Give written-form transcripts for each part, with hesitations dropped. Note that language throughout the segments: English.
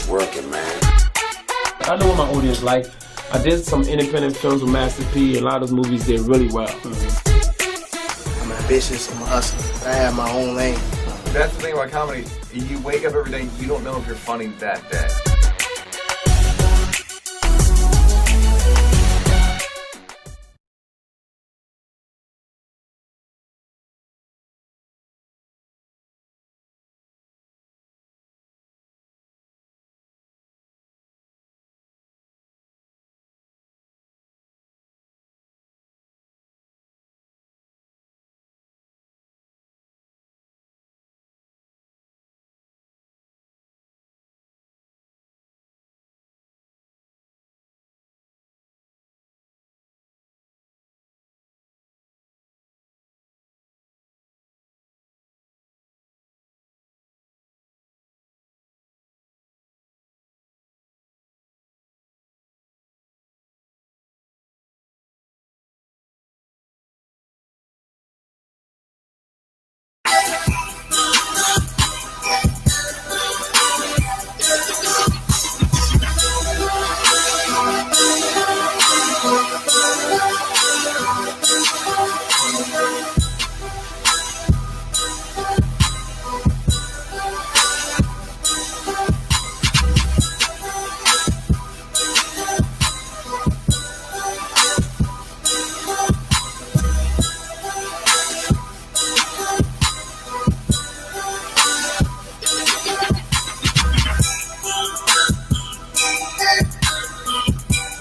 working, man. I know what my audience like. I did some independent films with Master P. A lot of those movies did really well. I'm ambitious, I'm a hustler. I have my own lane. That's the thing about comedy. You wake up every day, you don't know if you're funny that day.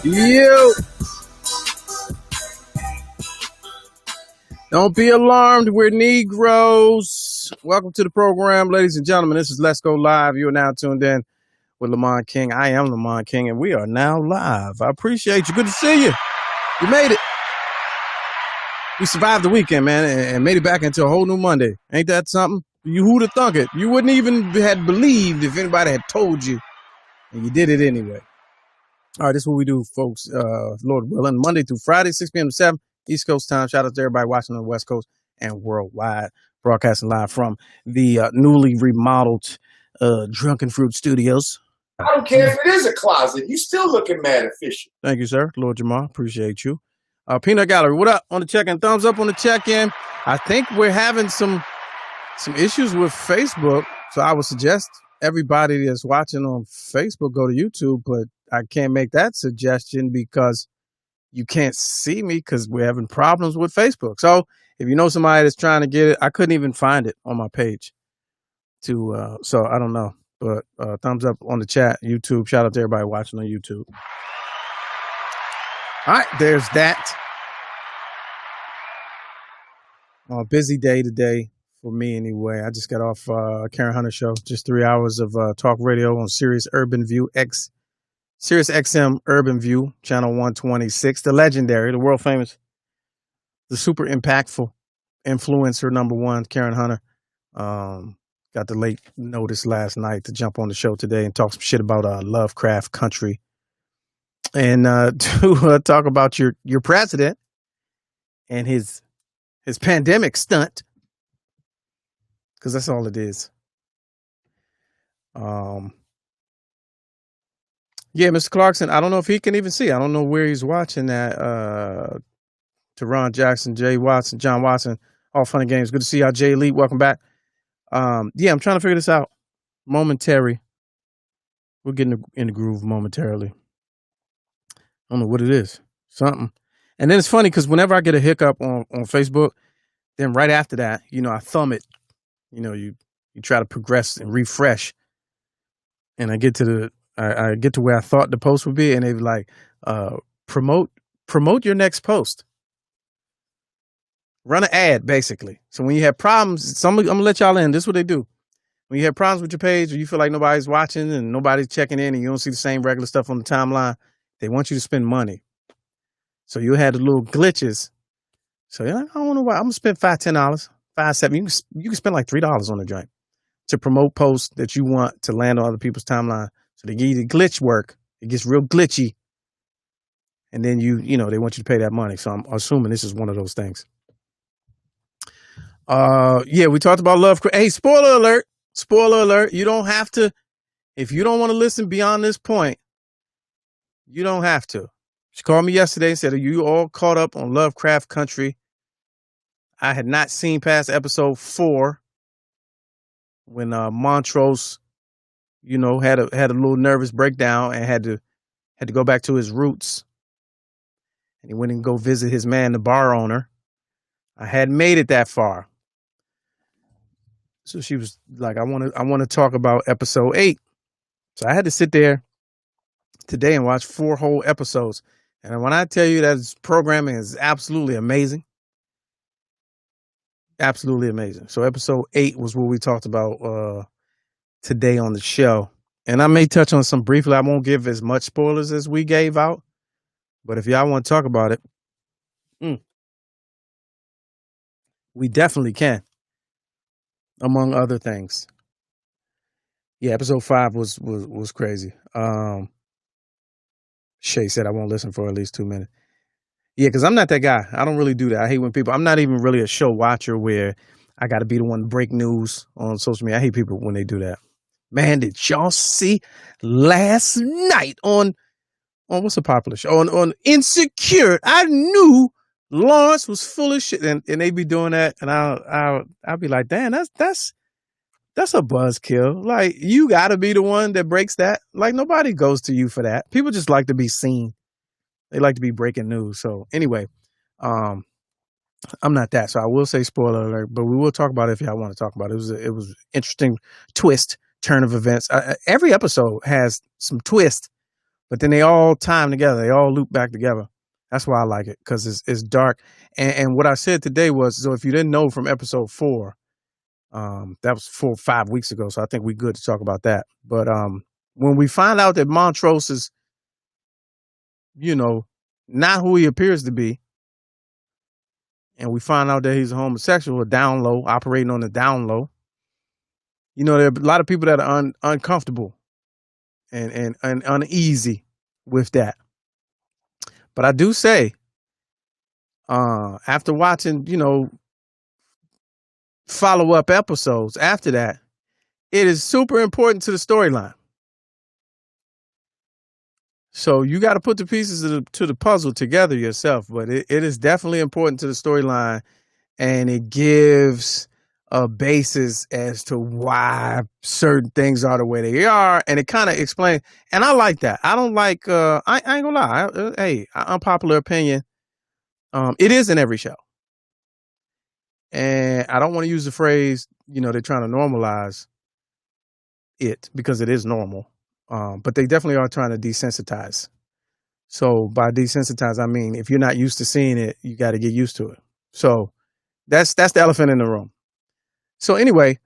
You don't be alarmed. We're Negroes. Welcome to the program, ladies and gentlemen. This is Let's Go Live. You are now tuned in with Lamont King. I am Lamont King, and we are now live. I appreciate you. Good to see you. You made it. We survived the weekend, man, and made it back into a whole new Monday. Ain't that something? Who'd have thunk it? You wouldn't even had believed if anybody had told you, and you did it anyway. All right, this is what we do, folks. Lord willing, Monday through Friday, 6 p.m. to 7, East Coast time. Shout out to everybody watching on the West Coast and worldwide. Broadcasting live from the newly remodeled Drunken Fruit Studios. I don't care if it is a closet. You still looking mad official. Thank you, sir. Lord Jamal, appreciate you. Peanut Gallery, what up on the check-in? Thumbs up on the check-in. I think we're having some issues with Facebook, so I would suggest everybody that's watching on Facebook go to YouTube, but I can't make that suggestion because you can't see me because we're having problems with Facebook. So if you know somebody that's trying to get it, I couldn't even find it on my page. So I don't know, but thumbs up on the chat, YouTube. Shout out to everybody watching on YouTube. All right, there's that. Busy day today for me anyway. I just got off Karen Hunter show, just 3 hours of talk radio on Sirius XM Urban View, channel 126. The legendary, the world famous, the super impactful influencer number one, Karen Hunter. Got the late notice last night to jump on the show today and talk some shit about Lovecraft Country. And to talk about your president and his pandemic stunt, because that's all it is. Yeah, Mr. Clarkson, I don't know if he can even see. I don't know where he's watching that. Teron Jackson, Jay Watson, John Watson, all fun and games. Good to see y'all. Jay Elite, welcome back. Yeah, I'm trying to figure this out. Momentary. We're getting in the groove momentarily. I don't know what it is. Something. And then it's funny because whenever I get a hiccup on Facebook, then right after that, I thumb it. You try to progress and refresh. And I get to where I thought the post would be, and they be like, promote your next post. Run an ad, basically. So when you have problems, I'm gonna let y'all in. This is what they do. When you have problems with your page, or you feel like nobody's watching and nobody's checking in, and you don't see the same regular stuff on the timeline, they want you to spend money. So you had the little glitches. So you're like, I don't know why. I'm gonna spend $5, $10, $5, $7. You can spend like $3 on the joint to promote posts that you want to land on other people's timeline. So they give you the glitch work. It gets real glitchy. And then they want you to pay that money. So I'm assuming this is one of those things. Yeah, we talked about Lovecraft. Hey, spoiler alert. You don't have to If you don't want to listen beyond this point, you don't have to. She called me yesterday and said, "Are you all caught up on Lovecraft Country?" I had not seen past episode 4 when Montrose, had a little nervous breakdown and had to go back to his roots. And he went and go visit his man, the bar owner. I hadn't made it that far. So she was like, I want to talk about episode 8. So I had to sit there today and watch 4 whole episodes. And when I tell you that this programming is absolutely amazing, absolutely amazing. So episode 8 was what we talked about today on the show. And I may touch on some briefly. I won't give as much spoilers as we gave out. But if y'all want to talk about it, we definitely can, among other things. Yeah, episode 5 was crazy. Shay said I won't listen for at least 2 minutes. Yeah, because I'm not that guy. I don't really do that. I hate when people, I'm not even really a show watcher where I got to be the one to break news on social media. I hate people when they do that. Man, did y'all see last night on what's a popular show? On Insecure, I knew Lawrence was full of shit, and they be doing that, and I'll be like, damn, that's a buzzkill. Like, you got to be the one that breaks that. Like, nobody goes to you for that. People just like to be seen. They like to be breaking news. So anyway, I'm not that. So I will say spoiler alert, but we will talk about it if y'all want to talk about it. It was an interesting turn of events. Every episode has some twist, but then they all time together. They all loop back together. That's why I like it, because it's dark. And what I said today was, so if you didn't know from episode 4, that was 4 or 5 weeks ago. So I think we're good to talk about that. But when we find out that Montrose is, not who he appears to be, and we find out that he's a homosexual, down low, operating on the down low, there are a lot of people that are uncomfortable and uneasy with that. But I do say, after watching, follow-up episodes after that, it is super important to the storyline. So you got to put the pieces to the puzzle together yourself, but it is definitely important to the storyline, and it gives a basis as to why certain things are the way they are, and it kind of explains. And I like that. I don't like. I ain't gonna lie. Hey, unpopular opinion. It is in every show, and I don't want to use the phrase. They're trying to normalize it, because it is normal. But they definitely are trying to desensitize. So by desensitize, I mean, if you're not used to seeing it, you got to get used to it. So that's the elephant in the room. So anyway,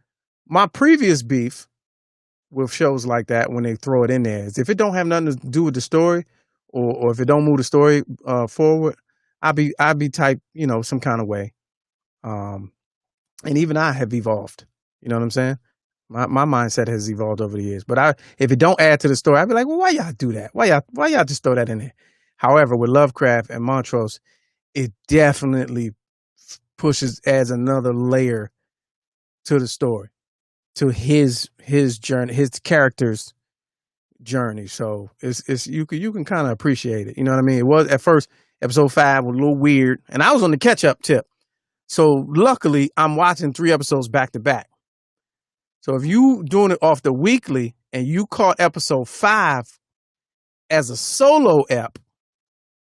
my previous beef with shows like that, when they throw it in there, is if it don't have nothing to do with the story, or if it don't move the story forward, I'd be type, some kind of way. And even I have evolved. You know what I'm saying? My mindset has evolved over the years. But if it don't add to the story, I'd be like, well, why y'all do that? Why y'all just throw that in there? However, with Lovecraft and Montrose, it definitely adds another layer to the story, to his journey, his character's journey. So it's you can kind of appreciate it. You know what I mean? It was at first, episode 5 was a little weird, and I was on the catch-up tip. So luckily, I'm watching 3 episodes back to back. So if you doing it off the weekly and you caught episode 5 as a solo ep,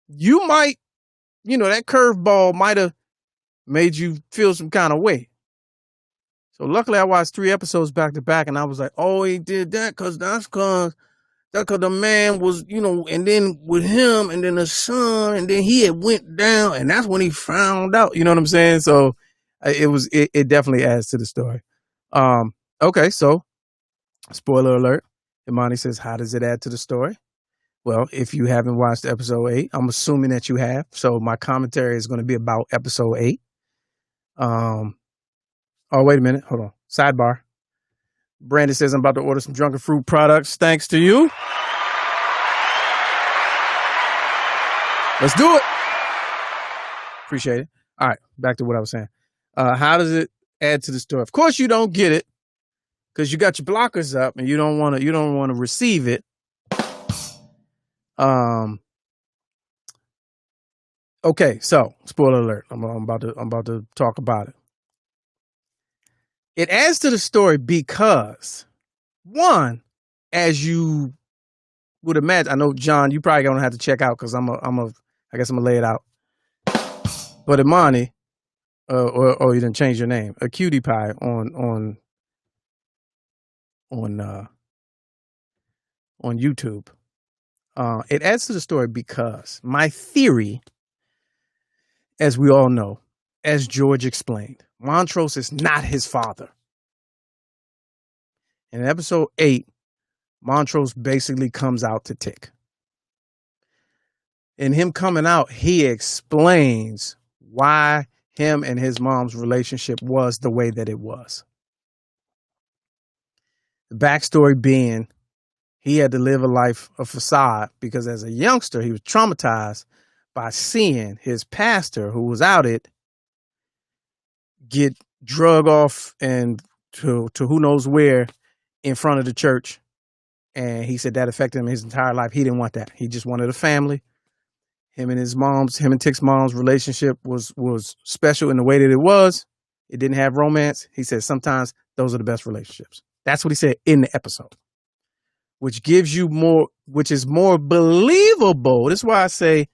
you might, that curveball might have made you feel some kind of way. So luckily I watched 3 episodes back to back, and I was like, oh, he did that because the man was, and then with him, and then the son, and then he had went down, and that's when he found out. You know what I'm saying? So it definitely adds to the story. Okay, so spoiler alert. Imani says, how does it add to the story? Well, if you haven't watched episode 8, I'm assuming that you have. So my commentary is going to be about episode 8. Oh, wait a minute. Hold on. Sidebar. Brandon says, I'm about to order some Drunken Fruit products. Thanks to you. Let's do it. Appreciate it. All right. Back to what I was saying. How does it add to the story? Of course, you don't get it because you got your blockers up and you don't want to receive it. Okay, so spoiler alert. I'm about to talk about it. It adds to the story because, one, as you would imagine, I know John, you probably gonna have to check out because I guess I'm gonna lay it out. But Imani, or you didn't change your name, a cutie pie on YouTube. It adds to the story because my theory, as we all know, as George explained, Montrose is not his father. In episode 8, Montrose basically comes out to Tick. In him coming out, he explains why him and his mom's relationship was the way that it was. The backstory being he had to live a life of facade because as a youngster, he was traumatized by seeing his pastor, who was outed, get drug off and to who knows where in front of the church. And he said that affected him his entire life. He didn't want that. He just wanted a family. Him and Tick's mom's relationship was special in the way that it was. It didn't have romance. He said sometimes those are the best relationships. That's what he said in the episode, which gives you more, which is more believable. That's why I say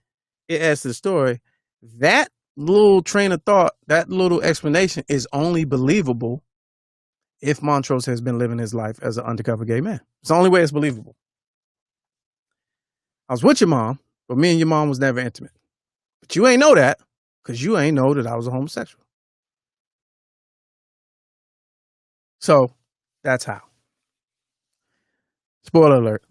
it adds to the story. That little train of thought, that little explanation is only believable if Montrose has been living his life as an undercover gay man. It's the only way it's believable. I was with your mom, but me and your mom was never intimate. But you ain't know that because you ain't know that I was a homosexual. So that's how. Spoiler alert.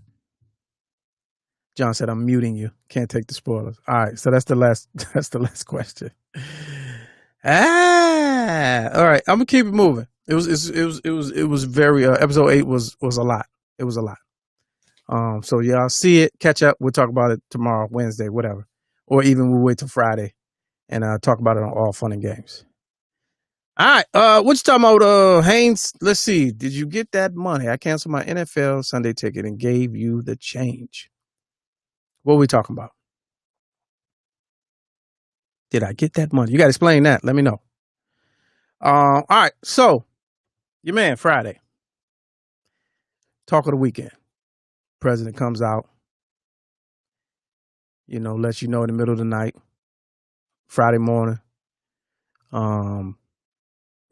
John said, I'm muting you. Can't take the spoilers. All right. So that's the last question. All right. I'm gonna keep it moving. It was very, episode 8 was a lot. It was a lot. So y'all see it, catch up. We'll talk about it tomorrow, Wednesday, whatever. Or even we'll wait till Friday and talk about it on All Fun and Games. All right. What you talking about, Haynes? Let's see. Did you get that money? I canceled my NFL Sunday ticket and gave you the change. What are we talking about? Did I get that money? You got to explain that. Let me know. All right. So, your man, Friday. Talk of the weekend. President comes out. Lets you know in the middle of the night. Friday morning. I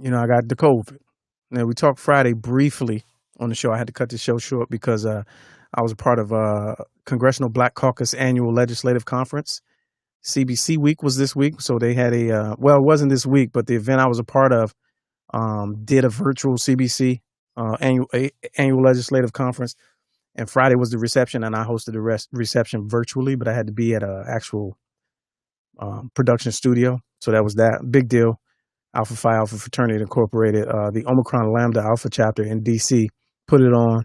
got the COVID. Now, we talked Friday briefly on the show. I had to cut the show short because I was a part of Congressional Black Caucus Annual Legislative Conference. CBC Week was this week. So they had it wasn't this week, but the event I was a part of did a virtual CBC annual legislative conference. And Friday was the reception, and I hosted the reception virtually, but I had to be at an actual production studio. So that was that. Big deal. Alpha Phi Alpha Fraternity Incorporated, the Omicron Lambda Alpha chapter in D.C. put it on.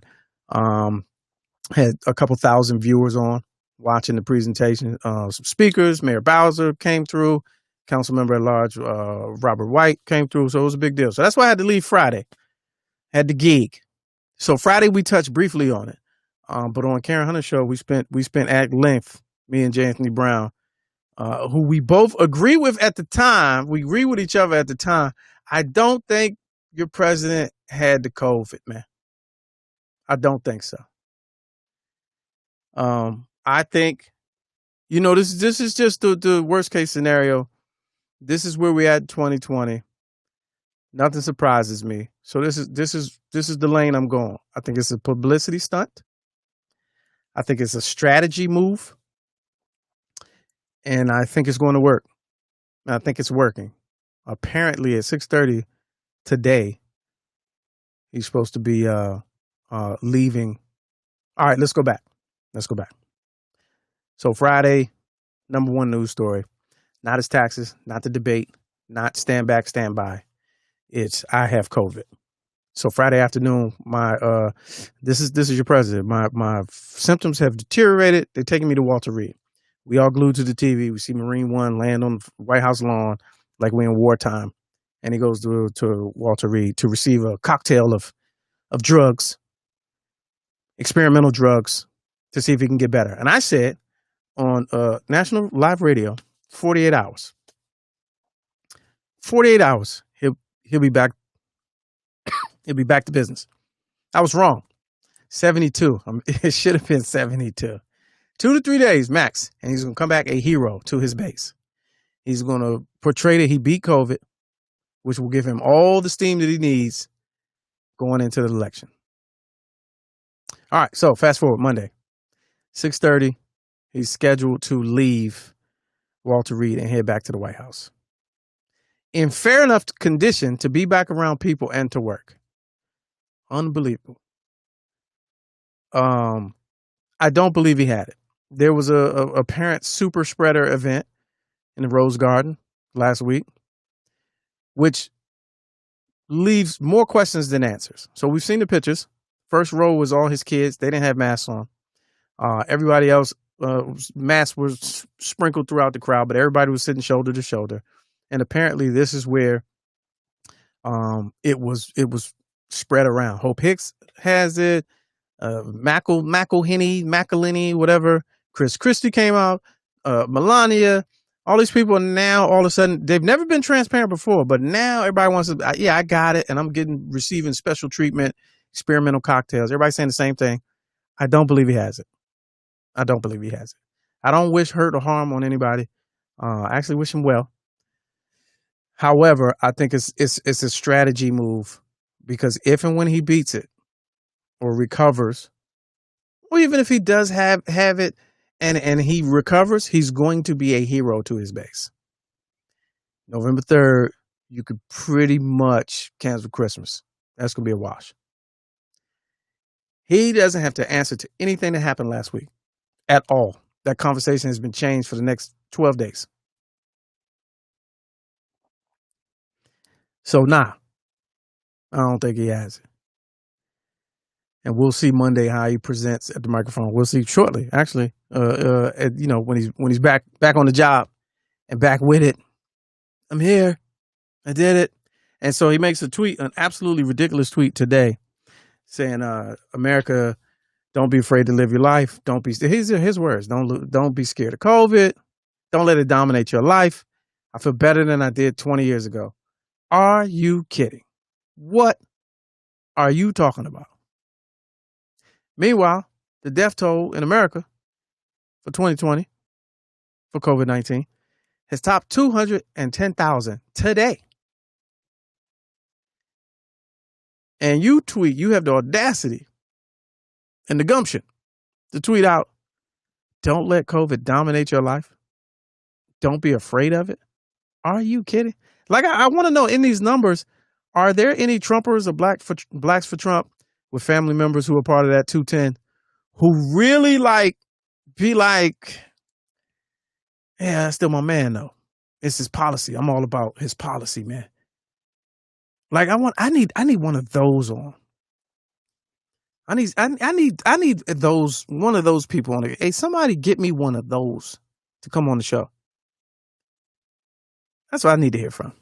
Had a couple thousand viewers on watching the presentation. Some speakers, Mayor Bowser came through. Council member at large, Robert White came through. So it was a big deal. So that's why I had to leave Friday. Had the gig. So Friday we touched briefly on it. But on Karen Hunter's show, we spent at length, me and J. Anthony Brown, who we both agree with at the time. We agree with each other at the time. I don't think your president had the COVID, man. I don't think so. I think, this is just the worst case scenario. This is where we at in 2020. Nothing surprises me. So this is the lane I'm going. I think it's a publicity stunt. I think it's a strategy move. And I think it's going to work. I think it's working. Apparently at 6:30 today, he's supposed to be leaving. All right, let's go back. So Friday, number one news story. Not his taxes, not the debate, not stand back, stand by. It's I have COVID. So Friday afternoon, this is your president. My symptoms have deteriorated. They're taking me to Walter Reed. We all glued to the TV. We see Marine One land on the White House lawn like we're in wartime. And he goes to Walter Reed to receive a cocktail of of drugs, experimental drugs, to see if he can get better. And I said on national live radio, 48 hours. 48 hours, he'll be back. He'll be back to business. I was wrong. 72. It should have been 72. 2 to 3 days max, and he's going to come back a hero to his base. He's going to portray that he beat COVID, which will give him all the steam that he needs going into the election. All right, so fast forward Monday, 6:30. He's scheduled to leave Walter Reed and head back to the White House in fair enough condition to be back around people and to work. Unbelievable. I don't believe he had it. There was a apparent super spreader event in the Rose Garden last week, which leaves more questions than answers. So we've seen the pictures. First row was all his kids. They didn't have masks on. Everybody else, masks were sprinkled throughout the crowd, but everybody was sitting shoulder to shoulder. And apparently this is where it was spread around. Hope Hicks has it. McElhinney, whatever. Chris Christie came out. Melania. All these people now, all of a sudden, they've never been transparent before, but now everybody wants to, yeah, I got it, and I'm receiving special treatment, experimental cocktails. Everybody's saying the same thing. I don't believe he has it. I don't believe he has it. I don't wish hurt or harm on anybody. I actually wish him well. However, I think it's a strategy move, because if and when he beats it or recovers, or even if he does have it and he recovers, he's going to be a hero to his base. November 3rd, you could pretty much cancel Christmas. That's going to be a wash. He doesn't have to answer to anything that happened last week at all. That conversation has been changed for the next 12 days. So, I don't think he has it. And we'll see Monday how he presents at the microphone. We'll see shortly, actually. When he's back on the job and back with it. I'm here. I did it. And so he makes a tweet, an absolutely ridiculous tweet today, saying, "America, don't be afraid to live your life. Don't be." His words. Don't be scared of COVID. Don't let it dominate your life. I feel better than I did 20 years ago. Are you kidding? What are you talking about? Meanwhile, the death toll in America for 2020 for COVID-19 has topped 210,000 today. And you have the audacity and the gumption to tweet out, "Don't let COVID dominate your life. Don't be afraid of it." Are you kidding? Like, I want to know, in these numbers, are there any Trumpers or Blacks for Trump with family members who are part of that 210 who really be like, "Yeah, that's still my man though. It's his policy. I'm all about his policy, man." Like, I need one of those on. I need those, one of those people on it. Hey, somebody get me one of those to come on the show. That's what I need to hear from.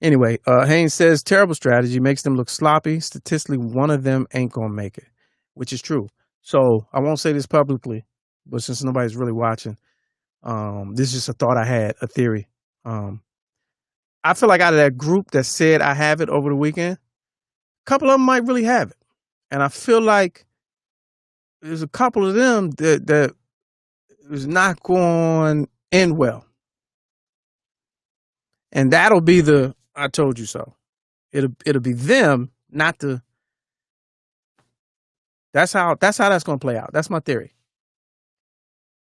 Anyway, Haynes says, terrible strategy, makes them look sloppy. Statistically, one of them ain't going to make it, which is true. So I won't say this publicly, but since nobody's really watching, this is just a thought I had, a theory. I feel like out of that group that said I have it over the weekend, a couple of them might really have it. And I feel like there's a couple of them that is not going to end well. And that'll be the "I told you so." It'll be them, not the. That's how that's going to play out. That's my theory.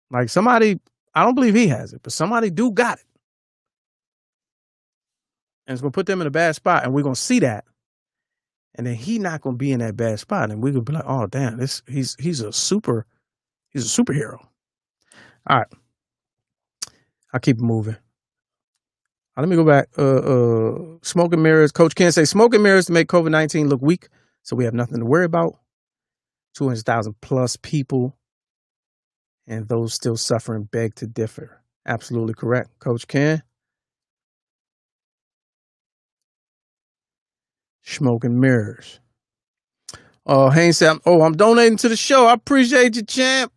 Like, somebody, I don't believe he has it, but somebody do got it, and it's going to put them in a bad spot, and we're going to see that, and then he not going to be in that bad spot, and we're going to be like, "Oh damn, he's a superhero." All right, I'll keep it moving. Let me go back. Smoke and mirrors. Coach Ken say smoke and mirrors to make COVID-19 look weak, so we have nothing to worry about. 200,000 plus people, and those still suffering beg to differ. Absolutely correct, Coach Ken. Smoke and mirrors. Haynes said, I'm donating to the show. I appreciate you, champ.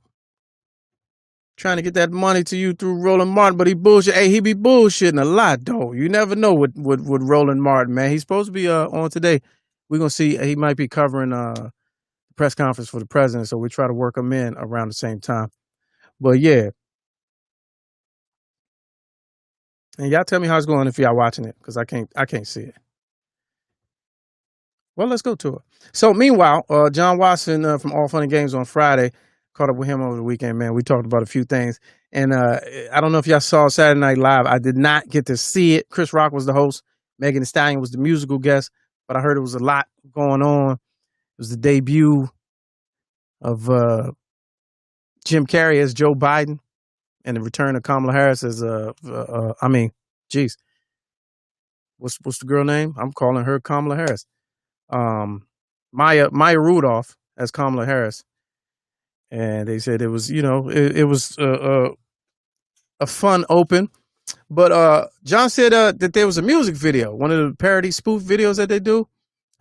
Trying to get that money to you through Roland Martin, but he bullshit. Hey, he be bullshitting a lot, though. You never know with Roland Martin, man. He's supposed to be on today. We're going to see. He might be covering the press conference for the president, so we try to work him in around the same time. But, yeah. And y'all tell me how it's going if y'all watching it, because I can't see it. Well, let's go to it. So, meanwhile, John Watson from All Funny Games on Friday, caught up with him over the weekend, man. We talked about a few things. And I don't know if y'all saw Saturday Night Live. I did not get to see it. Chris Rock was the host. Megan Thee Stallion was the musical guest. But I heard it was a lot going on. It was the debut of Jim Carrey as Joe Biden and the return of Kamala Harris as, what's the girl name? I'm calling her Kamala Harris. Maya Rudolph as Kamala Harris. And they said it was, it was a fun open. But John said that there was a music video, one of the parody spoof videos that they do.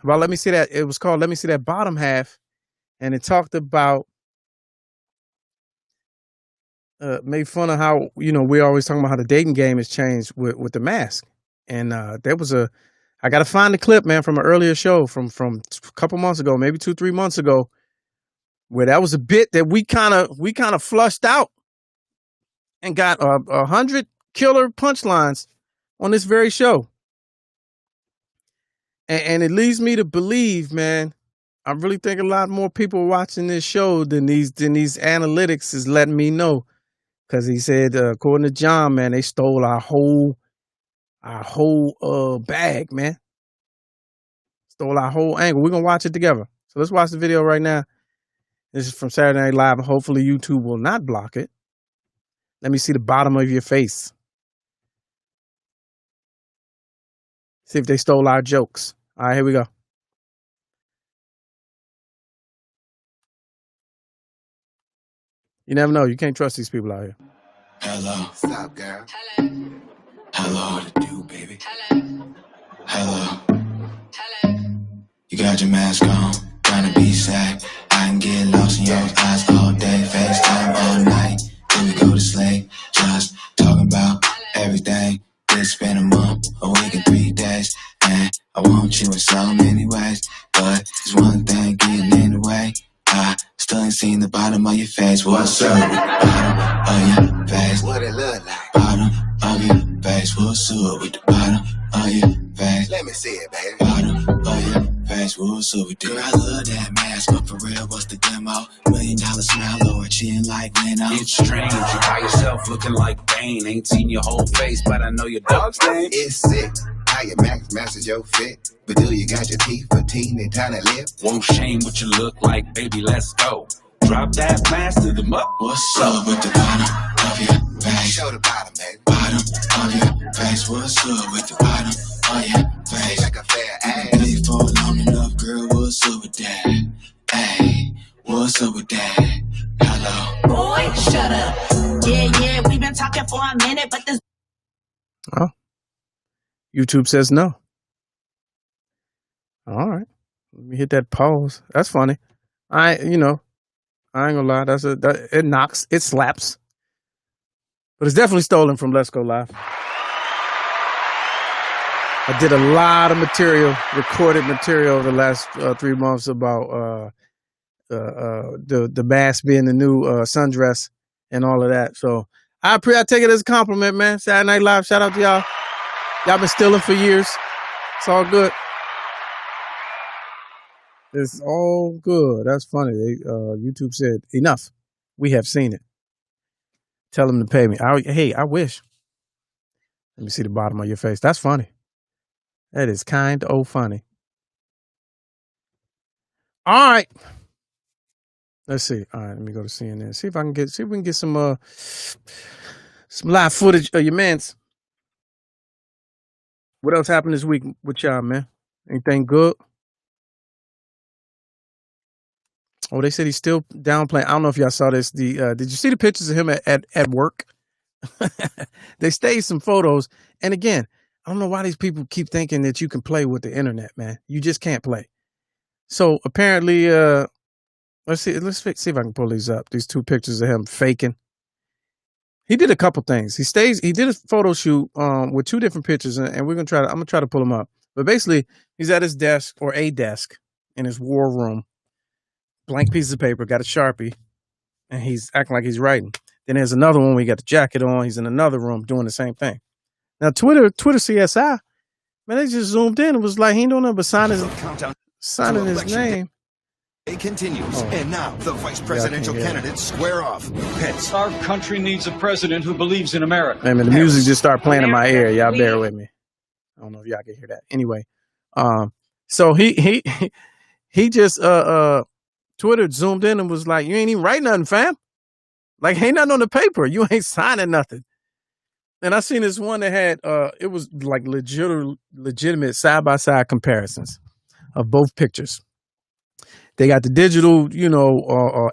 Well, let me see that. It was called Let Me See That Bottom Half. And it talked about, made fun of how, we're always talking about how the dating game has changed with the mask. And there was I got to find the clip, man, from an earlier show from a couple months ago, maybe 2-3 months ago, where that was a bit that we kind of flushed out and got 100 killer punchlines on this very show. And it leads me to believe, man, I really think a lot more people are watching this show than these analytics is letting me know. Because he said, according to John, man, they stole our whole bag, man. Stole our whole angle. We're going to watch it together. So let's watch the video right now. This is from Saturday Night Live. Hopefully YouTube will not block it. Let me see the bottom of your face. See if they stole our jokes. All right, here we go. You never know. You can't trust these people out here. Hello. Stop, girl. Hello. Hello. What it do, baby? Hello. Hello. Hello. You got your mask on, trying to be safe. I can get lost in your eyes all day, FaceTime all night. Till we go to sleep, just talking about everything. It's been a month, a week, and 3 days. And I want you in so many ways, but there's one thing getting in the way. I still ain't seen the bottom of your face. What's up with the bottom of your face? What it look like? Bottom of your face. What's up with the bottom of your face? Let me see it, baby. Bottom of your face. What's up with it? Girl, I love that mask, but for real, what's the demo? $1 million smile or a chin like Leno? It's strange, you by yourself looking like Bane. Ain't seen your whole face, but I know your dog's name. It's sick. How your max matches your fit. But do you got your teeth for teeny tiny lip? Won't shame what you look like, baby, let's go. Drop that mask to them up. What's up with the bottom of your face? Show the bottom, baby. Bottom of your face. What's up with the bottom of your face? Like a fair ass. Been for long enough, girl. What's up with that? Hey, what's up with that? Hello. Boy, shut up. Yeah, we've been talking for a minute, but this. Oh, YouTube says no. All right. Let me hit that pause. That's funny. I ain't gonna lie. It knocks. It slaps. But it's definitely stolen from Let's Go Live. I did a lot of material, recorded material over the last 3 months about the mask being the new sundress and all of that. So I take it as a compliment, man. Saturday Night Live. Shout out to y'all. Y'all been stealing for years. It's all good. It's all good. That's funny. YouTube said, enough. We have seen it. Tell them to pay me. I wish. Let me see the bottom of your face. That's funny. That is kind of funny. All right. Let's see. All right, let me go to CNN. See if we can get some live footage of your mans. What else happened this week with y'all, man? Anything good? Oh, they said he's still downplaying. I don't know if y'all saw this. Did you see the pictures of him at work? They staged some photos. And again, I don't know why these people keep thinking that you can play with the internet, man. You just can't play. So apparently, let's see if I can pull these up. These two pictures of him faking. He did a couple things. He did a photo shoot with two different pictures, and I'm gonna try to pull them up. But basically, he's at his desk or a desk in his war room, blank pieces of paper, got a Sharpie, and he's acting like he's writing. Then there's another one where he got the jacket on. He's in another room doing the same thing. Now Twitter CSI, man, they just zoomed in. It was like he ain't doing nothing but signing his name. It continues. And now the vice presidential candidates square off. Pence. Our country needs a president who believes in America. Man, the music just started playing in my ear. Y'all bear with me. I don't know if y'all can hear that. Anyway, so he just Twitter zoomed in and was like, "You ain't even write nothing, fam. Like, ain't nothing on the paper. You ain't signing nothing." And I seen this one that had it was like legitimate side by side comparisons of both pictures. They got the digital,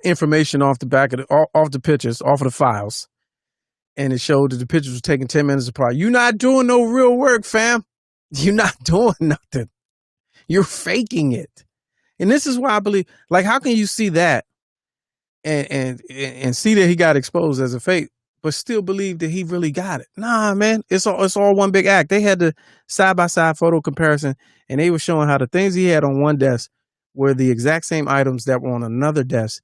information off the back of off the pictures, off of the files, and it showed that the pictures were taken 10 minutes apart. You're not doing no real work, fam. You're not doing nothing. You're faking it. And this is why I believe, like, how can you see that and see that he got exposed as a fake, but still believe that he really got it? Nah, man, it's all one big act. They had the side by side photo comparison, and they were showing how the things he had on one desk were the exact same items that were on another desk,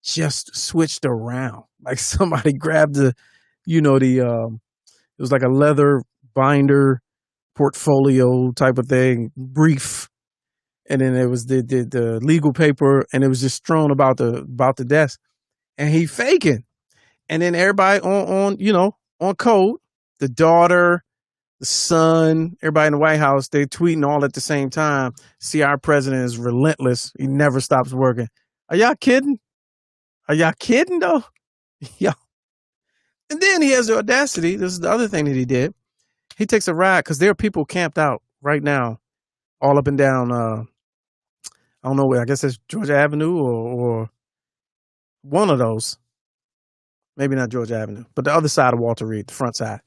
just switched around. Like somebody grabbed it was like a leather binder portfolio type of thing, brief. And then there was the legal paper, and it was just strewn about the desk, and he faking. And then everybody on code, the daughter, the son, everybody in the White House, they tweeting all at the same time. See, our president is relentless. He never stops working. Are y'all kidding? Are y'all kidding though? Yeah. And then he has the audacity. This is the other thing that he did. He takes a ride because there are people camped out right now, all up and down. I don't know. I guess it's Georgia Avenue or one of those. Maybe not Georgia Avenue, but the other side of Walter Reed, the front side.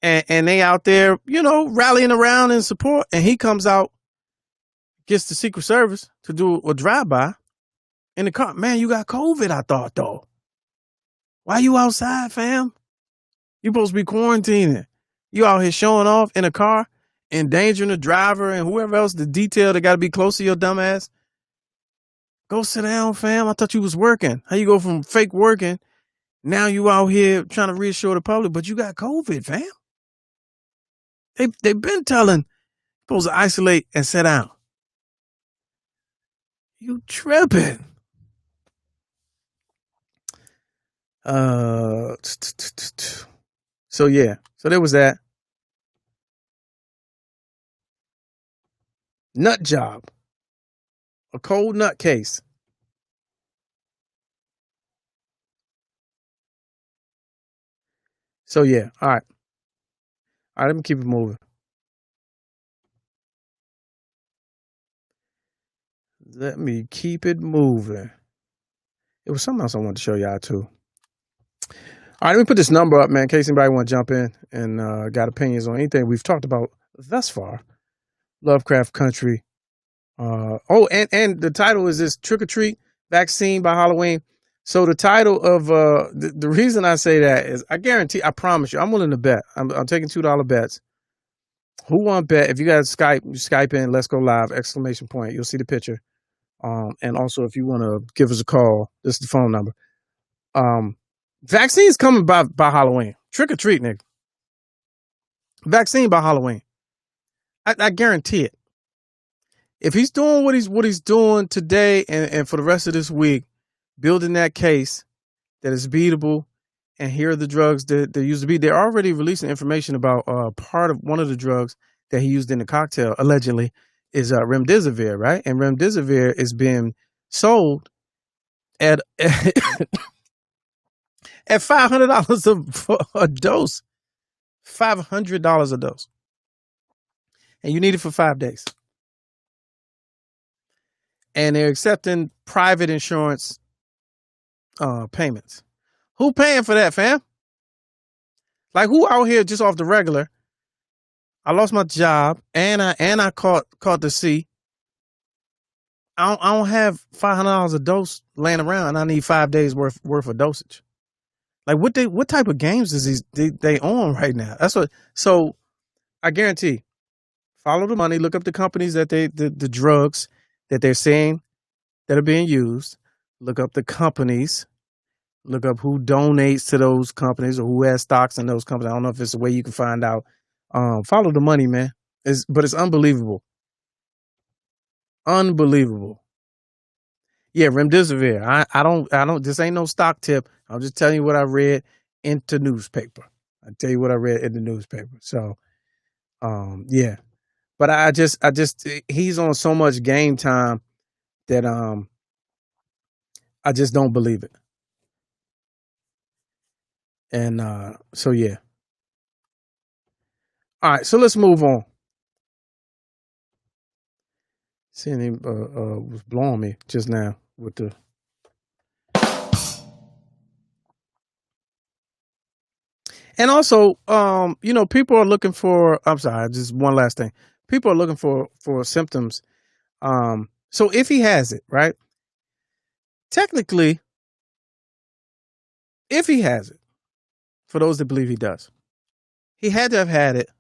And they out there, rallying around in support. And he comes out, gets the Secret Service to do a drive-by in the car. Man, you got COVID, I thought, though. Why you outside, fam? You supposed to be quarantining. You out here showing off in a car, endangering the driver and whoever else, the detail that got to be close to your dumb ass. Go sit down, fam. I thought you was working. How you go from fake working, now you out here trying to reassure the public, but you got COVID, fam. They've been telling supposed to isolate and sit down. You tripping. So yeah. So there was that. Nut job. A cold nut case. So yeah. All right. All right, let me keep it moving. Let me keep it moving. It was something else I wanted to show y'all too. All right, let me put this number up, man, in case anybody want to jump in and got opinions on anything we've talked about thus far. Lovecraft Country. And the title is this Trick or Treat Vaccine by Halloween. So the title of the reason I say that is I promise you, I'm willing to bet. I'm taking $2 bets. Who want bet? If you guys Skype in, let's go live, ! You'll see the picture. And also if you want to give us a call, this is the phone number. Vaccines coming by Halloween. Trick or treat, nigga. Vaccine by Halloween. I guarantee it. If he's doing what he's doing today and for the rest of this week, building that case that is beatable, and here are the drugs that there used to be. They're already releasing information about part of one of the drugs that he used in the cocktail, allegedly, is remdesivir, right? And remdesivir is being sold at $500 a dose. $500 a dose. And you need it for 5 days. And they're accepting private insurance payments. Who paying for that, fam? Like, who out here just off the regular? I lost my job and I caught the C. I don't have $500 a dose laying around, and I need 5 days worth of dosage. Like what type of games is they on right now? That's what. So I guarantee, follow the money, look up the companies that the drugs that they're saying that are being used. Look up the companies. Look up who donates to those companies or who has stocks in those companies. I don't know if it's a way you can find out. Follow the money, man. But it's unbelievable. Unbelievable. Yeah, remdesivir. I don't. This ain't no stock tip. I'm just telling you what I read into newspaper. I tell you what I read in the newspaper. So, yeah. But I just he's on so much game time that I just don't believe it. And so yeah. All right, so let's move on. Seeing him was blowing me just now with the. And also, people are looking for. I'm sorry, just one last thing. People are looking for symptoms. So if he has it, right? Technically, if he has it, for those that believe he does, he had to have had it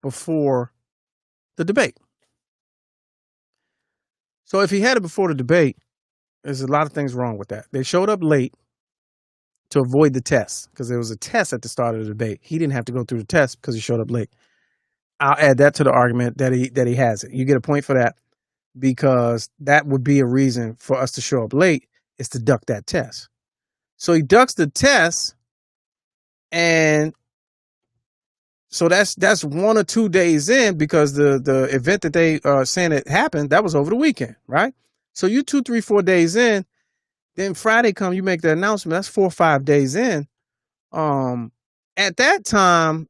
before the debate. So if he had it before the debate, there's a lot of things wrong with that. They showed up late to avoid the test because there was a test at the start of the debate. He didn't have to go through the test because he showed up late. I'll add that to the argument that he has it. You get a point for that because that would be a reason for us to show up late is to duck that test. So he ducks the test, and so that's 1 or 2 days in because the event that they are saying it happened, that was over the weekend, right? So you 2, 3, 4 days in, then Friday come, you make the announcement. That's 4 or 5 days in. At that time,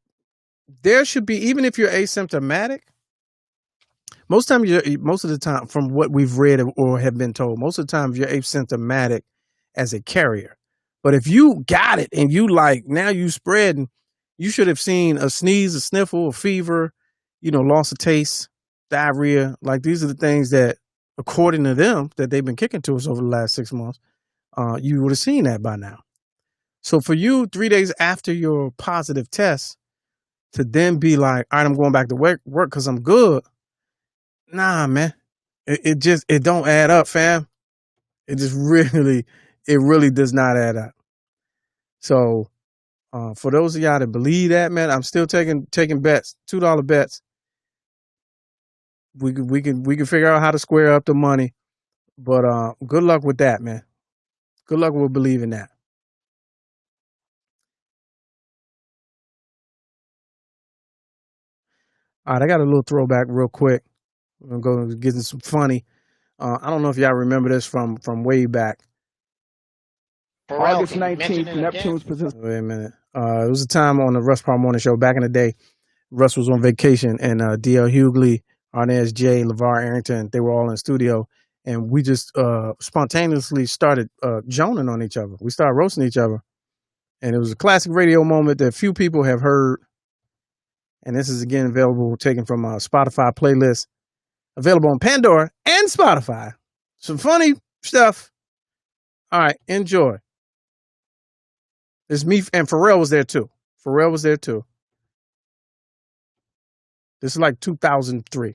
there should be, even if you're asymptomatic, most of the time, from what we've read or have been told, most of the time you're asymptomatic as a carrier. But if you got it and you now you spreading, you should have seen a sneeze, a sniffle, a fever, loss of taste, diarrhea. Like these are the things that, according to them, that they've been kicking to us over the last 6 months. You would have seen that by now. So for you, 3 days after your positive test, to then be like, all right, I'm going back to work because I'm good. Nah, man. It don't add up, fam. It just really does not add up. So for those of y'all that believe that, man, I'm still taking bets, $2 bets. We can figure out how to square up the money. But good luck with that, man. Good luck with believing that. All right, I got a little throwback real quick. I'm going to get some funny. I don't know if y'all remember this from way back. August 19th, Neptune's position. Wait a minute. It was a time on the Russ Parr Morning Show back in the day. Russ was on vacation, and D.L. Hughley, Arnaz J, LeVar Arrington, they were all in the studio, and we just spontaneously started joning on each other. We started roasting each other, and it was a classic radio moment that few people have heard. And this is again available, taken from a Spotify playlist, available on Pandora and Spotify. Some funny stuff. All right, enjoy. It's me, and Pharrell was there too. This is like 2003.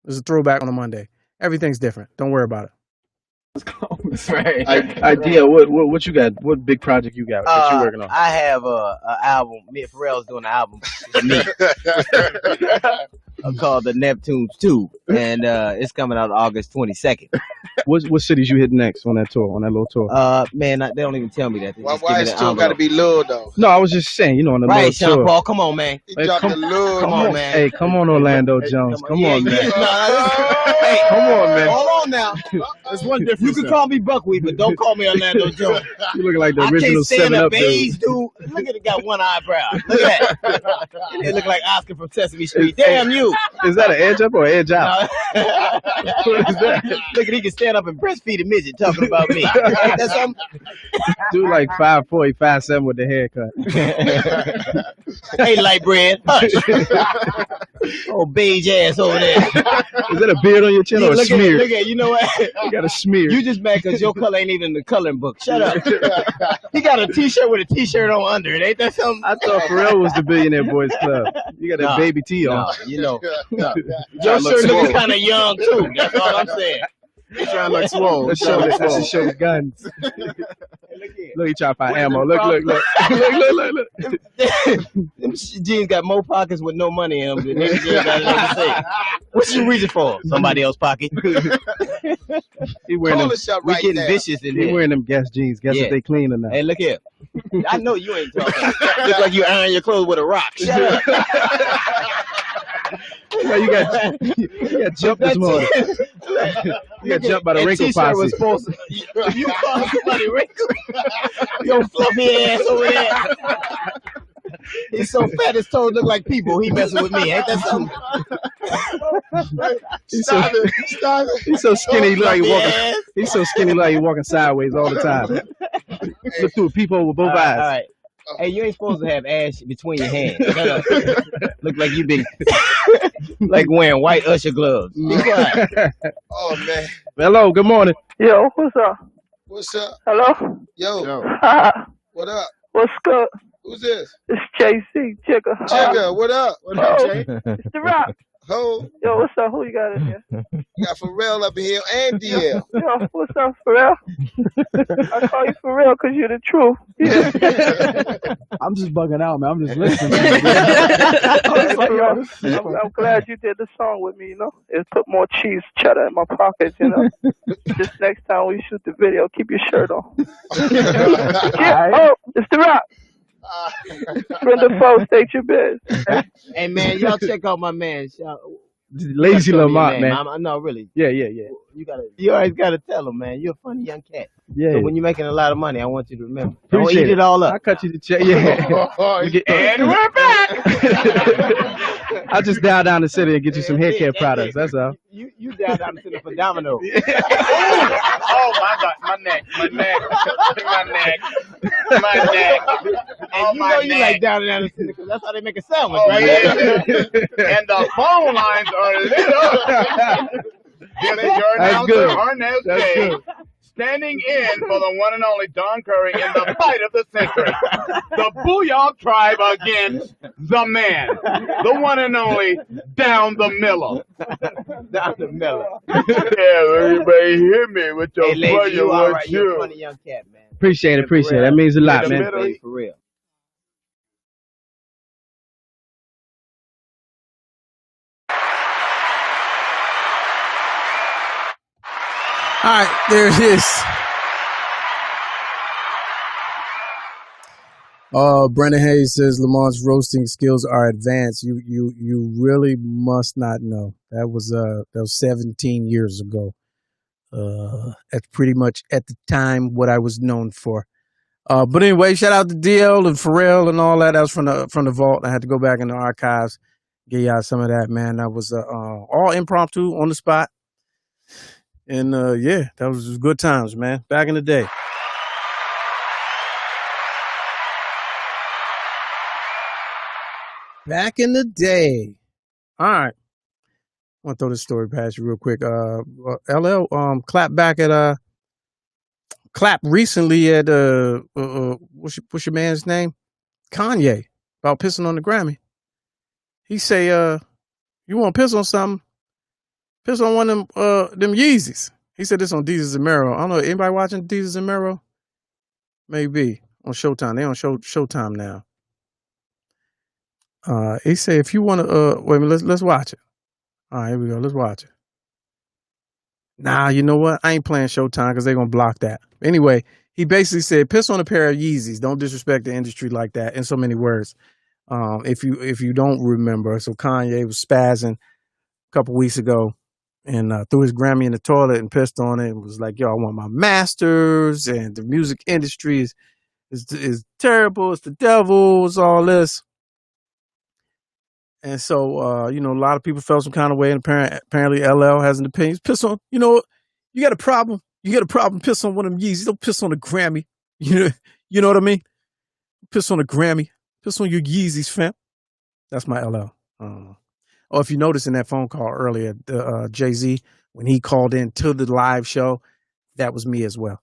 This is a throwback on a Monday. Everything's different. Don't worry about it. Right. Idea. What you got? What big project you got that you working on? I have a album. Me and Pharrell's doing an album with me. Called the Neptunes 2, and it's coming out August 22nd. What cities you hitting next on that tour, on that little tour? Man, they don't even tell me that. Why is still got to be Lil though? No, I was just saying, on the right, little Sean tour. Paul, come on, man. He dropped the Lil. Come on, man. Hey, come on, Orlando Jones. Come on, man. Hey, come on, man. Hold on now. There's one difference. You can call me Buckwheat, but don't call me Orlando Jones. You look like the I original can't stand 7 a Up beige dude. Look at it, got one eyebrow. Look at that. It look like Oscar from Sesame Street. Damn you. Is that an edge up or edge out? What is that? Look at he can stand up and breastfeed a midget talking about me. Ain't that something? Dude like 5'4", 5'7" with the haircut. Hey, light bread. Hush. Oh, beige ass over there. Is that a beard on your chin or a smear? Look at, you know what? You got a smear. You just mad because your color ain't even in the coloring book. Shut up. He got a t-shirt with a t-shirt on under it. Ain't that something? I thought Pharrell was the Billionaire Boys Club. You got that baby tee on. You know. Your shirt looks kind of young, too. That's all I'm saying. He's trying to look swole. Let's show the guns. Look, he trying to find ammo. Look. Them jeans got more pockets with no money in them than them jeans got nothing to say. What you reaching for? Somebody else's pocket. He wearing them. We getting vicious in here. He wearing them Guess jeans. Guess if they clean or not. Hey, look here. I know you ain't talking. Look like you iron your clothes with a rock. Shut up. You got jumped this morning. You got jumped by the wrinkle posse. Was supposed to, you call somebody wrinkle? Your fluffy ass over there. He's so fat his toes look like people. He messing with me. Ain't that something? He's so skinny like he walking. He's so skinny like he walking sideways all the time. Look through a peephole with both eyes. All right. Hey, you ain't supposed to have ash between your hands. Look like you been like wearing white Usher gloves. Be quiet. Oh man. Hello, good morning. Yo, what's up? What's up? Hello? Yo. What up? What's good? Who's this? It's JC, Jigga. Jigga, what up? What up, Jay? It's the Rock. Ho. Yo, what's up? Who you got in here? You got Pharrell up in here and DL. Yo, what's up, Pharrell? I call you Pharrell because you're the truth. Yeah. I'm just bugging out, man. I'm just listening. I'm glad you did the song with me, you know. It put more cheese cheddar in my pockets, you know. Just next time we shoot the video, keep your shirt on. Oh, it's the Rock. Friend the foe, state your biz. Hey man, y'all check out my man. Lazy Lamont, man. No, really. Yeah. You always gotta tell him, man. You're a funny young cat. Yeah. So when you're making a lot of money, I want you to remember. Appreciate Don't eat it all up. I cut you the check. Yeah. And we're back. I'll just dial down the city and get you some hair care products. That's all. You dial down the city for Domino. Oh my God, my neck. And you know you like down the city because that's how they make a sandwich, right? Yeah. And the phone lines are lit up. That's good. That's good. Standing in for the one and only Don Curry in the fight of the century. The Booyah Tribe against the man. The one and only Down the Miller. Down the Miller. Yeah, everybody hear me with your Lady, you all right. You're a funny young cat, man. Appreciate it. That means a lot, man. For real. All right, there it is. Brendan Hayes says Lamont's roasting skills are advanced. You really must not know. That was 17 years ago. That's pretty much at the time what I was known for. But anyway, shout out to DL and Pharrell and all that. That was from the vault. I had to go back in the archives, get y'all some of that, man. That was all impromptu on the spot. And yeah, that was good times, man. Back in the day. Back in the day. All right. I want to throw this story past you real quick. LL clapped back at clapped recently at what's your man's name? Kanye, about pissing on the Grammy. He say, you want to piss on something? Piss on one of them Yeezys. He said this on Deezus and Mero. I don't know, anybody watching Deezus and Mero? Maybe on Showtime. They on Showtime now. He said, if you want to, wait a minute, let's watch it. All right, here we go. Let's watch it. Nah, you know what? I ain't playing Showtime because they're going to block that. Anyway, he basically said, piss on a pair of Yeezys. Don't disrespect the industry like that, in so many words. If you don't remember, so Kanye was spazzing a couple weeks ago and threw his Grammy in the toilet and pissed on it and was like, yo, I want my masters and the music industry is terrible. It's the devil. It's all this. And so, a lot of people felt some kind of way, and apparently LL has an opinion. Piss on, you know, you got a problem. You got a problem. Piss on one of them Yeezys. Don't piss on a Grammy. You know what I mean? Piss on a Grammy. Piss on your Yeezys, fam. That's my LL. Oh, if you noticed in that phone call earlier, Jay-Z, when he called in to the live show, that was me as well.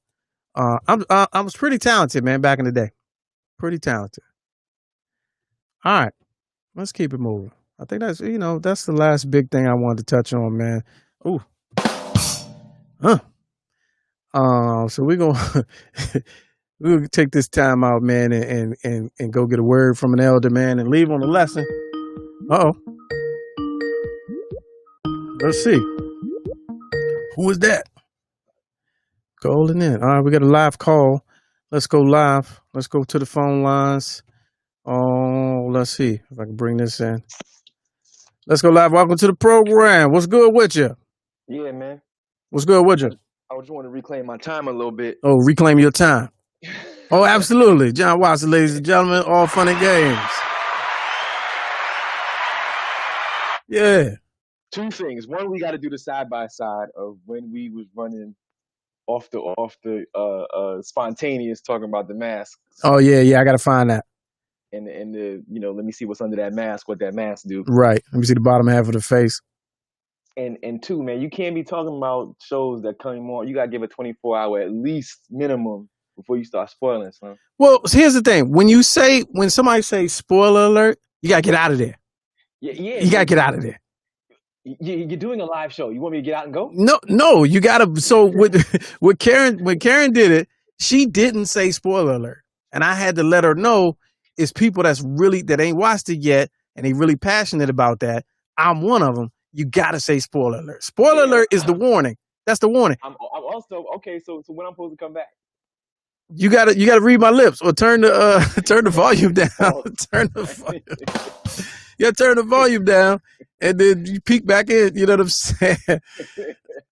I was pretty talented, man, back in the day. Pretty talented. All right, let's keep it moving. I think that's that's the last big thing I wanted to touch on, man. Ooh, so we're gonna take this time out, man, and go get a word from an elder, man, and leave on a lesson. Let's see. Who is that? Calling in. All right, we got a live call. Let's go live. Let's go to the phone lines. Oh, let's see if I can bring this in. Let's go live. Welcome to the program. What's good with you? Yeah, man. What's good with you? I just want to reclaim my time a little bit. Oh, reclaim your time. Oh, absolutely. John Watson, ladies and gentlemen, all fun and games. Yeah. Two things. One, we got to do the side by side of when we was running off the spontaneous talking about the mask. Oh yeah. I got to find that. And the let me see what's under that mask. What that mask do? Right. Let me see the bottom half of the face. And two, man, you can't be talking about shows that come on. You got to give a 24-hour at least minimum before you start spoiling, son. Well, here's the thing: when somebody says spoiler alert, you gotta get out of there. Yeah. You gotta get out of there. You're doing a live show. You want me to get out and go? No, you gotta. So with Karen, when Karen did it, she didn't say spoiler alert, and I had to let her know it's people that ain't watched it yet, and they really passionate about that. I'm one of them. You gotta say spoiler alert. Spoiler alert is the warning. That's the warning. I'm also okay. So when I'm supposed to come back? You gotta read my lips or turn the volume down. Turn the volume down, and then you peek back in. You know what I'm saying?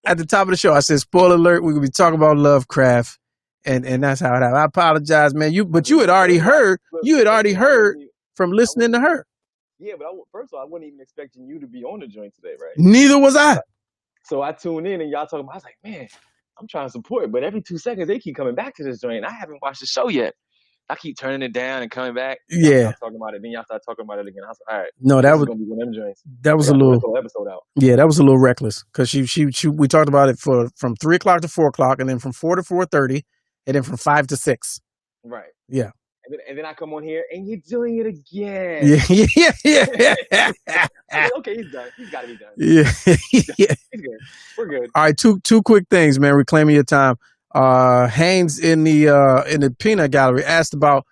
At the top of the show, I said, "Spoiler alert: we're gonna be talking about Lovecraft," and that's how it happened. I apologize, man. You had already heard. You had already heard from listening to her. Yeah, but first of all, I wasn't even expecting you to be on the joint today, right? Neither was I. So I tuned in and y'all talking about. I was like, man, I'm trying to support, but every 2 seconds they keep coming back to this joint. I haven't watched the show yet. I keep turning it down and coming back. Yeah. Talking about it. Then y'all start talking about it again. I was like, all right. No, that was gonna be one of them joints. That was a little episode out. Yeah, that was a little reckless because we talked about it from 3 o'clock to 4 o'clock, and then from 4 to 4:30, and then from 5 to 6. Right. Yeah. And then I come on here and you're doing it again. Yeah. Okay, he's done. He's got to be done. Yeah. He's good. We're good. All right, two quick things, man. Reclaiming your time. Haynes in the peanut gallery asked about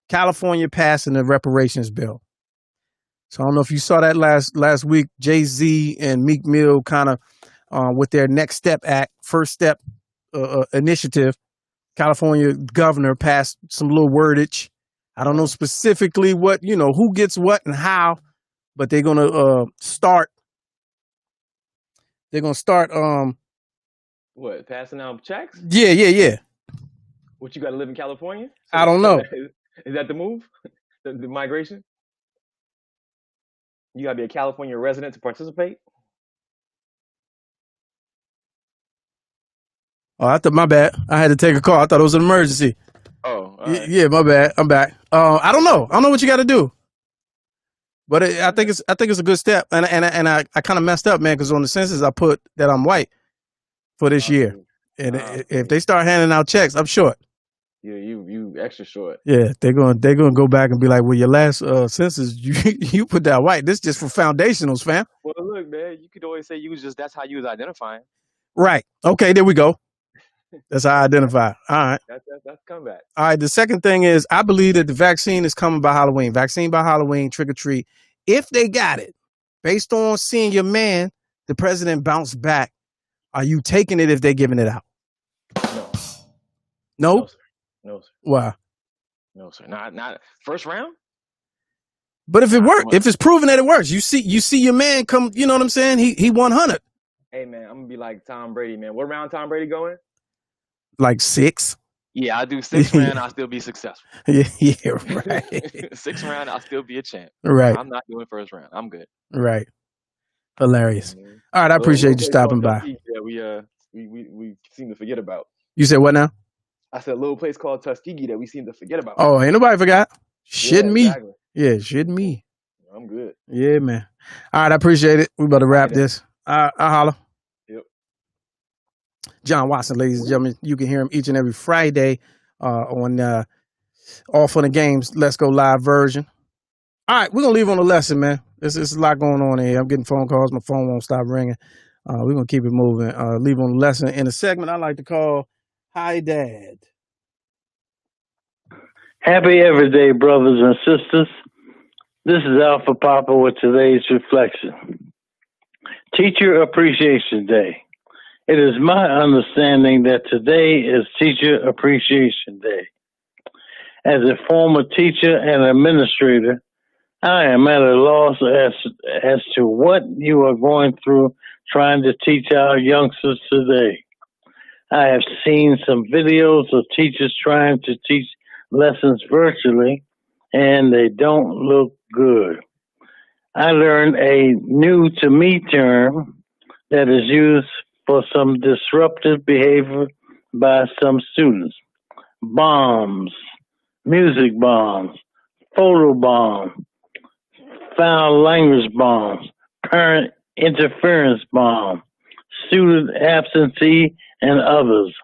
California passing the reparations bill. So I don't know if you saw that last week. Jay-Z and Meek Mill kind of with their Next Step Act, First Step initiative. California governor passed some little wordage. I don't know specifically what, who gets what and how, but they're gonna start. They're gonna start. What, passing out checks? Yeah. What, you got to live in California? I don't know. Is that the move? The migration? You got to be a California resident to participate? Oh, I thought, my bad. I had to take a call. I thought it was an emergency. Oh, all right. Yeah, my bad. I'm back. I don't know. I don't know what you got to do, but I think it's a good step. And I kind of messed up, man, because on the census I put that I'm white for this year, and if they start handing out checks, I'm short. Yeah, you extra short. Yeah, they're gonna go back and be like, well, your last census you put that white. This is just for foundationals, fam. Well, look, man, you could always say that's how you was identifying. Right. Okay, there we go. That's how I identify. All right. That's comeback. All right. The second thing is, I believe that the vaccine is coming by Halloween. Vaccine by Halloween, trick or treat. If they got it, based on seeing your man, the president, bounce back, are you taking it if they're giving it out? No. No, sir. No, sir. Why? No, sir. Not first round. But if it works, if it's proven that it works, you see your man come. You know what I'm saying? He 100. Hey, man, I'm gonna be like Tom Brady, man. What round Tom Brady going? Like 6. Yeah, I do 6 round. I'll still be successful. Yeah, right. 6 round, I'll still be a champ. Right. I'm not doing first round. I'm good. Right. Hilarious. All right, I appreciate you stopping by. Yeah, we seem to forget about. You said what now? I said a little place called Tuskegee that we seem to forget about. Oh, ain't nobody forgot. Shit me. Exactly. Yeah, shit me. I'm good. Yeah, man. All right, I appreciate it. We about to wrap this. I'll holler. Yep. John Watson, ladies and gentlemen. You can hear him each and every Friday on All Fun and Games Let's Go Live version. All right, we're going to leave on a lesson, man. There's a lot going on here. I'm getting phone calls. My phone won't stop ringing. We're going to keep it moving. Leave on a lesson in a segment I like to call Hi, Dad. Happy everyday, brothers and sisters. This is Alpha Papa with today's reflection. Teacher Appreciation Day. It is my understanding that today is Teacher Appreciation Day. As a former teacher and administrator, I am at a loss as to what you are going through trying to teach our youngsters today. I have seen some videos of teachers trying to teach lessons virtually, and they don't look good. I learned a new to me term that is used for some disruptive behavior by some students. Bombs, music bombs, photo bombs, foul language bombs, parent interference bombs, student absentee, and others.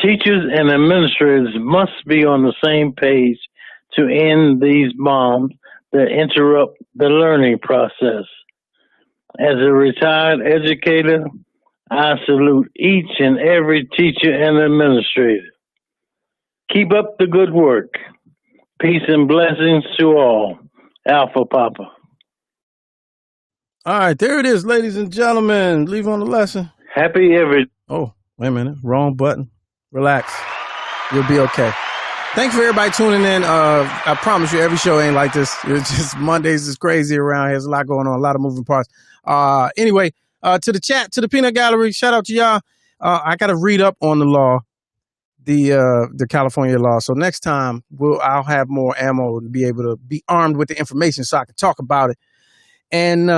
Teachers and administrators must be on the same page to end these bombs that interrupt the learning process. As a retired educator, I salute each and every teacher and administrator. Keep up the good work. Peace and blessings to all. Alpha Papa. All right, there it is, ladies and gentlemen. Leave on the lesson. Happy every. Oh, wait a minute. Wrong button. Relax. You'll be okay. Thanks for everybody tuning in. I promise you, every show ain't like this. It's just Mondays is crazy around here. There's a lot going on, a lot of moving parts. Anyway, to the chat, to the Peanut Gallery, shout out to y'all. I got to read up on the law, the California law. So next time, I'll have more ammo to be able to be armed with the information so I can talk about it. And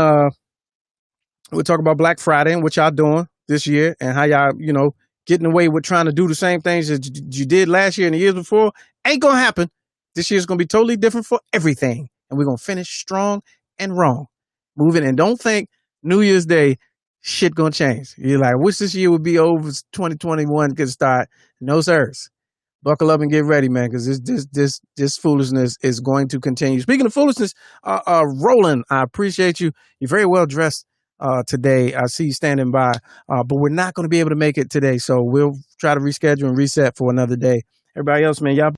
we'll talk about Black Friday and what y'all doing this year and how y'all, getting away with trying to do the same things that you did last year and the years before. Ain't going to happen. This year's going to be totally different for everything. And we're going to finish strong and wrong. Moving. And don't think New Year's Day, shit going to change. You're like, I wish this year would be over, 2021 could start. No, sirs. Buckle up and get ready, man, because this foolishness is going to continue. Speaking of foolishness, Roland, I appreciate you. You're very well dressed today. I see you standing by, but we're not going to be able to make it today, so we'll try to reschedule and reset for another day. Everybody else, man, y'all.